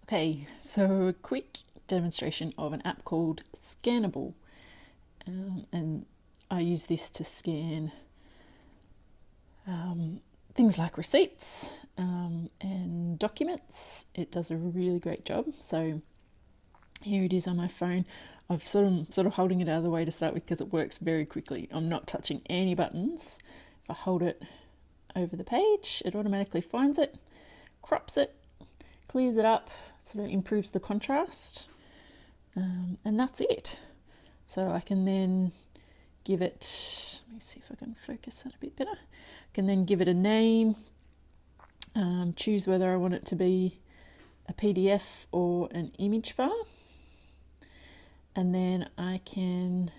Okay, so a quick demonstration of an app called Scannable. And I use this to scan things like receipts and documents. It does a really great job. So here it is on my phone. I've sort of holding it out of the way to start with because it works very quickly. I'm not touching any buttons. If I hold it over the page, it automatically finds it, crops it, clears it up, sort of improves the contrast, and that's it. So I can then give it, let me see if I can focus that a bit better. I can then give it a name, choose whether I want it to be a PDF or an image file, and then I can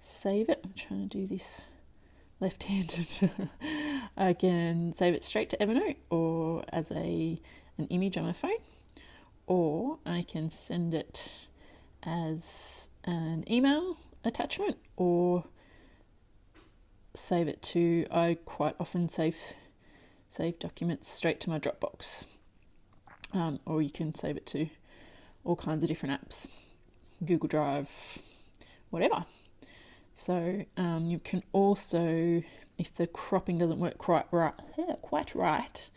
save it. I'm trying to do this left-handed. I can save it straight to Evernote or as an image on my phone, or I can send it as an email attachment, or save it to, I quite often save documents straight to my Dropbox, or you can save it to all kinds of different apps, Google Drive, whatever. So you can also, if the cropping doesn't work quite right,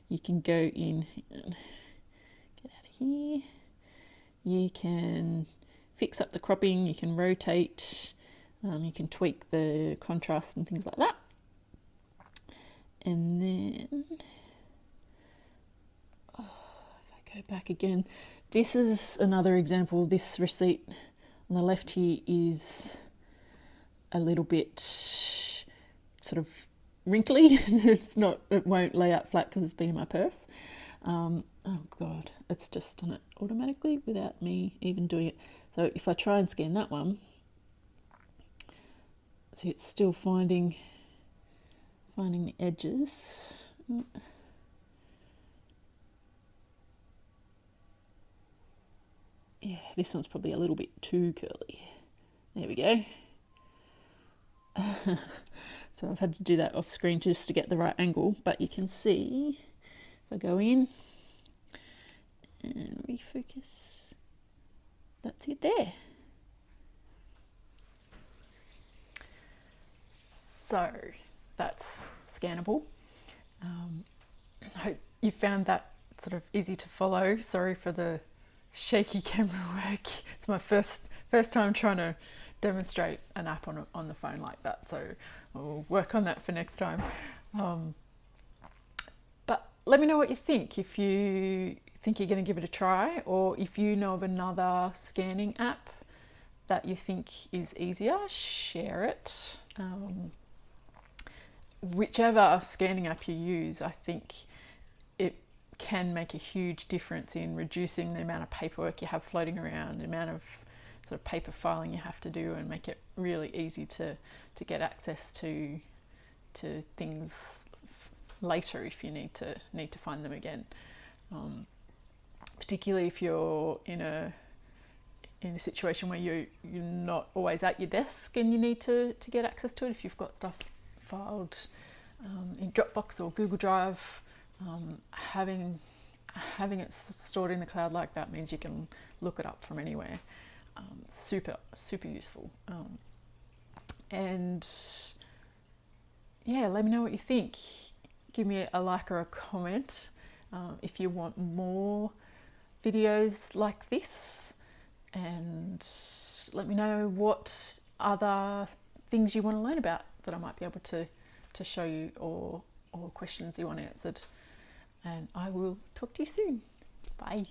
you can go in and get out of here. You can fix up the cropping, you can rotate, you can tweak the contrast and things like that. And then, if I go back again, this is another example. This receipt on the left here is a little bit sort of wrinkly. It won't lay out flat because it's been in my purse. Oh God, it's just done it automatically without me even doing it. So if I try and scan that one, see, it's still finding the edges. Yeah, this one's probably a little bit too curly. There we go. So I've had to do that off screen just to get the right angle, but you can see if I go in and refocus, that's it there. So that's Scannable. I hope you found that sort of easy to follow. Sorry for the shaky camera work. It's my first time trying to demonstrate an app on the phone like that, so I'll work on that for next time. But let me know what you think. If you think you're going to give it a try, or if you know of another scanning app that you think is easier, share it. Whichever scanning app you use, I think it can make a huge difference in reducing the amount of paperwork you have floating around, the amount of sort of paper filing you have to do, and make it really easy to get access to things later if you need to find them again. Particularly if you're in a situation where you're not always at your desk and you need to get access to it. If you've got stuff filed in Dropbox or Google Drive, having it stored in the cloud like that means you can look it up from anywhere. Super useful. And yeah, let me know what you think. Give me a like or a comment if you want more videos like this, and let me know what other things you want to learn about that I might be able to show you, or questions you want answered. And I will talk to you soon. Bye.